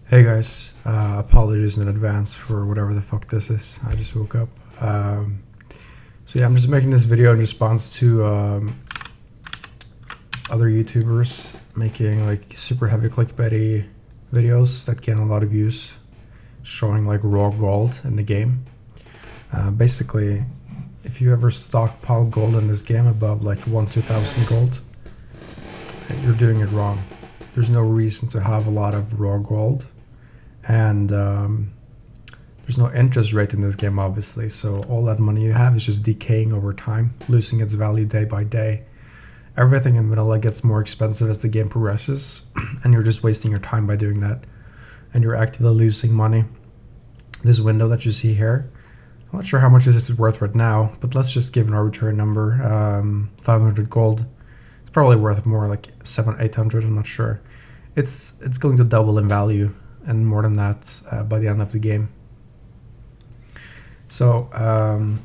Hey guys, apologies in advance for whatever the fuck this is. I just woke up. So yeah, I'm just making this video in response to other YouTubers making like super heavy clickbaity videos that get a lot of views, showing like raw gold in the game. Basically, if you ever stockpile gold in this game above like 2,000 gold, you're doing it wrong. There's no reason to have a lot of raw gold. And there's no interest rate in this game, obviously, so all that money you have is just decaying over time, losing its value day by day. Everything in vanilla gets more expensive as the game progresses, and you're just wasting your time by doing that, and you're actively losing money. This window that you see here, I'm not sure how much this is worth right now, but let's just give an arbitrary number, 500 gold. It's probably worth more, like 700-800, I'm not sure. It's going to double in value, and more than that by the end of the game. So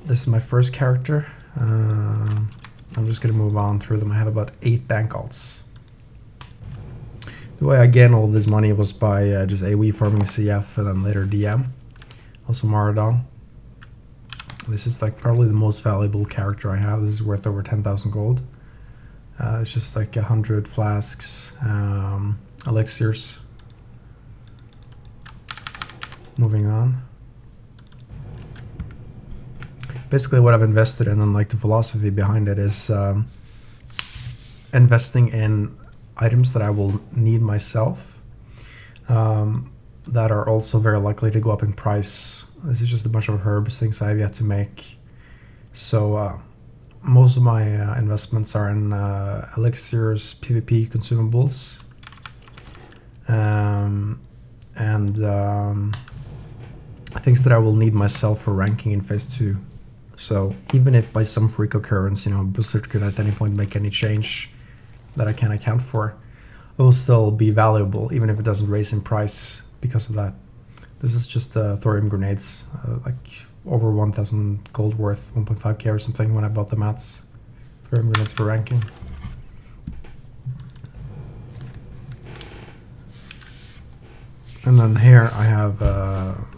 this is my first character. I'm just gonna move on through them. I have about 8 bank alts. The way I gained all of this money was by just AoE farming CF and then later DM. Also Maradon. This is like probably the most valuable character I have. This is worth over 10,000 gold. It's just like 100 flasks, elixirs. Moving on. Basically what I've invested in and like the philosophy behind it is investing in items that I will need myself, that are also very likely to go up in price. This is just a bunch of herbs, things I have yet to make. So most of my investments are in elixirs, PvP consumables, and things that I will need myself for ranking in phase 2. So even if by some freak occurrence, Berserker could at any point make any change that I can't account for, it will still be valuable even if it doesn't raise in price because of that. This is just thorium grenades, like over 1,000 gold worth, 1.5k or something when I bought the mats. Thorium grenades for ranking. And then here I have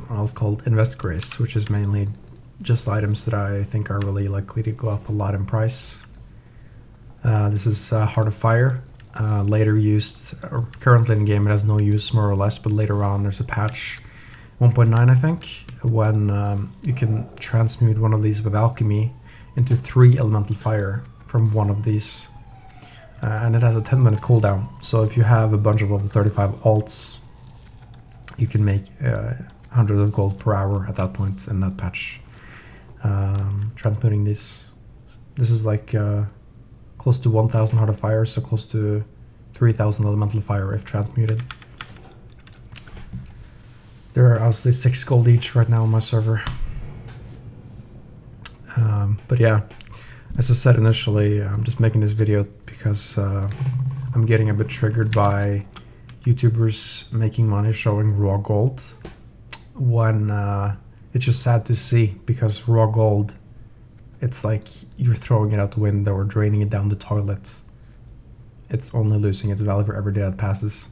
alt called Invest Grace, which is mainly just items that I think are really likely to go up a lot in price. This is Heart of Fire, later used, or currently in game it has no use more or less, but later on there's a patch 1.9 I think, when you can transmute one of these with alchemy into 3 elemental fire from one of these. And it has a 10-minute cooldown, so if you have a bunch of level 35 alts, you can make hundreds of gold per hour at that point in that patch. Transmuting this is like close to 1,000 Heart of Fire, so close to 3,000 elemental fire if transmuted. There are obviously 6 gold each right now on my server. But yeah, as I said initially, I'm just making this video because I'm getting a bit triggered by YouTubers making money showing raw gold when it's just sad to see, because raw gold, it's like you're throwing it out the window or draining it down the toilet. It's only losing its value for every day that passes.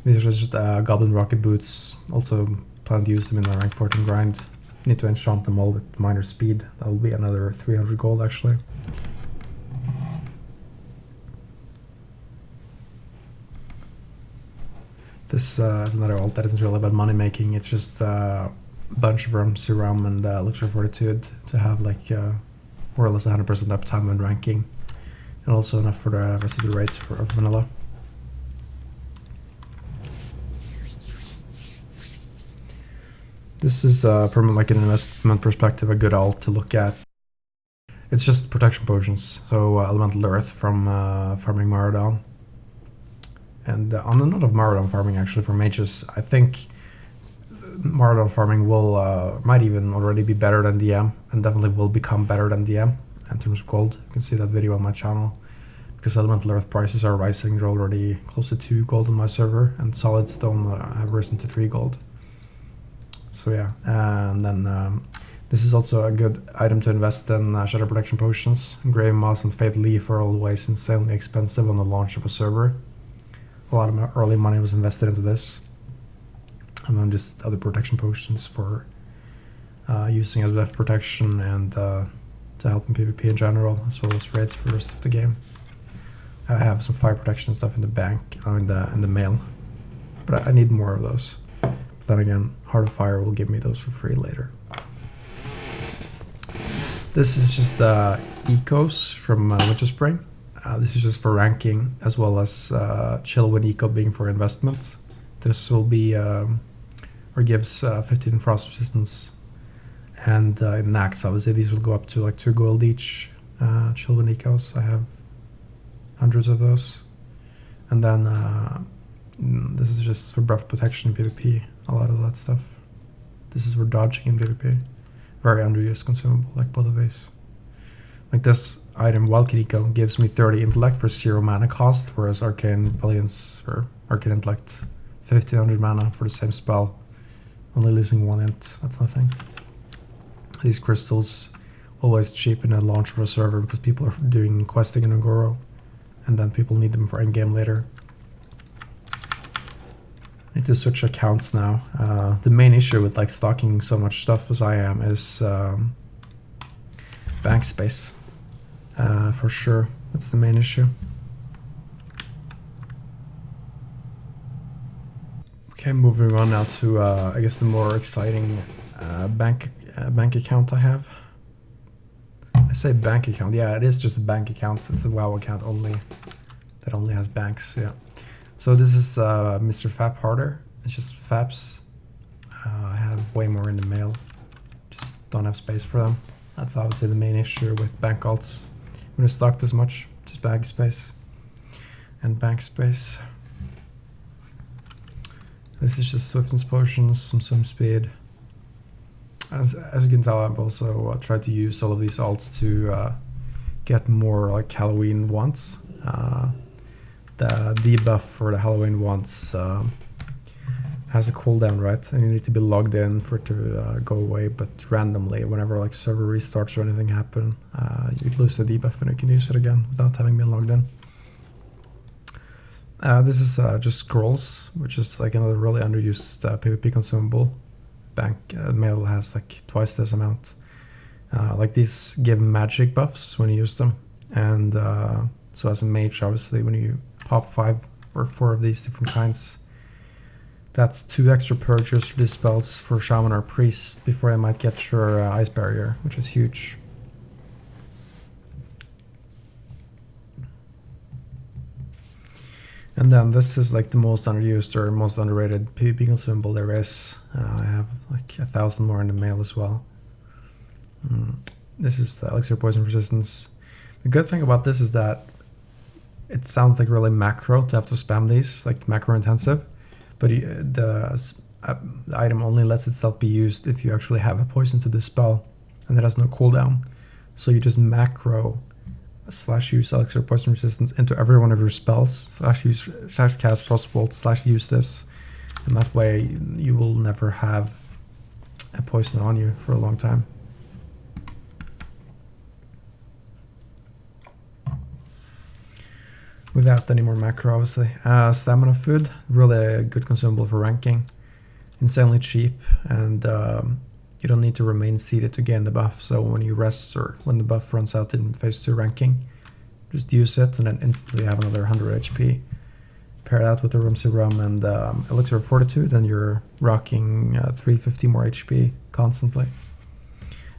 These are just Goblin rocket boots. Also plan to use them in my rank 14 grind. Need to enchant them all with minor speed. That'll be another 300 gold actually. This is another alt that isn't really about money making. It's just a bunch of serum and elixir fortitude to have like more or less 100% uptime when ranking, and also enough for the rest of the raids of vanilla. This is from like an investment perspective a good alt to look at. It's just protection potions, so elemental earth from farming Maradon. And on the note of Maradon farming, actually, for mages, I think Maradon farming will might even already be better than DM, and definitely will become better than DM in terms of gold. You can see that video on my channel, because elemental earth prices are rising. They're already close to 2 gold on my server, and solid stone have risen to 3 gold. So yeah, and then this is also a good item to invest in, shadow protection potions. Grey Moss and Fatal Leaf are always insanely expensive on the launch of a server. A lot of my early money was invested into this. and then just other protection potions for using as death protection and to help in PvP in general, as well as raids for the rest of the game. I have some fire protection stuff in the bank, in the mail, but I need more of those. But then again, Heart of Fire will give me those for free later. This is just ecos from Winter Spring. This is just for ranking, as well as chill with eco being for investment. This will be or gives 15 frost resistance, and in Nax obviously these will go up to like 2 gold each. Chill with ecos, I have hundreds of those. And then this is just for buff protection in PvP, a lot of that stuff. This is for dodging in PvP. Very underused consumable, like both of these. Like this item, Wildcat Eco, gives me 30 intellect for 0 mana cost, whereas Arcane Brilliance or Arcane Intellect 1500 mana for the same spell. Only losing 1 int, that's nothing. These crystals always cheapen at launch of a server because people are doing questing in Agoro, and then people need them for endgame later. Need to switch accounts now. The main issue with like stocking so much stuff as I am is bank space. For sure, that's the main issue. Okay, moving on now to I guess the more exciting bank account I have. I say bank account, yeah, it is just a bank account. It's a WoW account only that only has banks. Yeah. So this is Mr. Fap Harder. It's just Faps. I have way more in the mail. Just don't have space for them. That's obviously the main issue with bank alts. When you stock this much, just bag space and bank space. This is just Swiftness potions, some swim speed. As you can tell, I've also tried to use all of these alts to get more like Halloween ones. The debuff for the Halloween ones has a cooldown, right? And you need to be logged in for it to go away, but randomly, whenever like server restarts or anything happen, you lose the debuff and you can use it again without having been logged in. This is just scrolls, which is like another really underused PvP consumable. Bank mail has like twice this amount. Like these give magic buffs when you use them, and so as a mage, obviously, when you pop 5 or 4 of these different kinds, that's 2 extra purges for these spells for shaman or priest before they might get your ice barrier, which is huge. And then this is like the most underused or most underrated PvP consumable there is. I have like 1,000 more in the mail as well. This is the Elixir Poison Resistance. The good thing about this is that it sounds like really macro to have to spam these, like macro intensive, but the item only lets itself be used if you actually have a poison to this spell, and it has no cooldown. So you just macro /use Elixir Poison Resistance into every one of your spells, /cast Frostbolt, /use this, and that way you will never have a poison on you for a long time. Without any more macro, obviously. Stamina food, really a good consumable for ranking. Insanely cheap, and you don't need to remain seated to gain the buff. So when you rest or when the buff runs out in phase 2 ranking, just use it and then instantly have another 100 HP. Pair that with the Rum Serum and Elixir of Fortitude, and you're rocking 350 more HP constantly.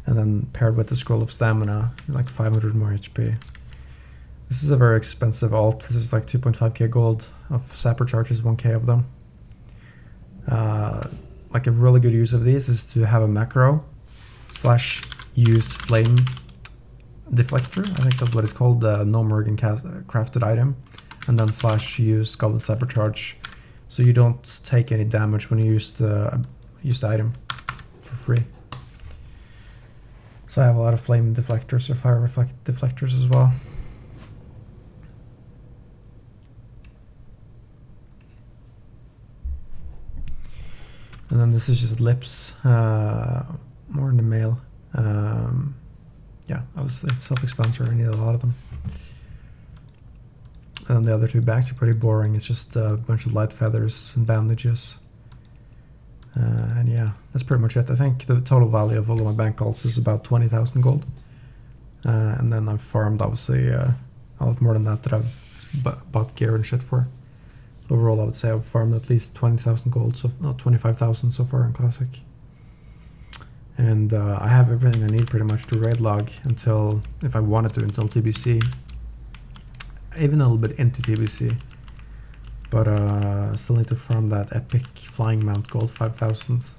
And then paired with the Scroll of Stamina, like 500 more HP. This is a very expensive alt. This is like 2.5k gold of Sapper charges, 1k of them. Like a really good use of these is to have a macro /use flame deflector. I think that's what it's called, the no Mergen crafted item. And then /use Goblin Sapper charge, so you don't take any damage when you use the item for free. So I have a lot of flame deflectors or fire deflectors as well. And then this is just lips, more in the mail. Yeah, obviously self-explanatory, I need a lot of them. And then the other 2 bags are pretty boring. It's just a bunch of light feathers and bandages. And yeah, that's pretty much it. I think the total value of all of my bank golds is about 20,000 gold. And then I've farmed obviously a lot more than that I've bought gear and shit for. Overall, I would say I've farmed at least 20,000 gold, so not 25,000 so far in Classic. And I have everything I need pretty much to raidlog until, if I wanted to, until TBC. Even a little bit into TBC. But still need to farm that epic flying mount gold 5,000.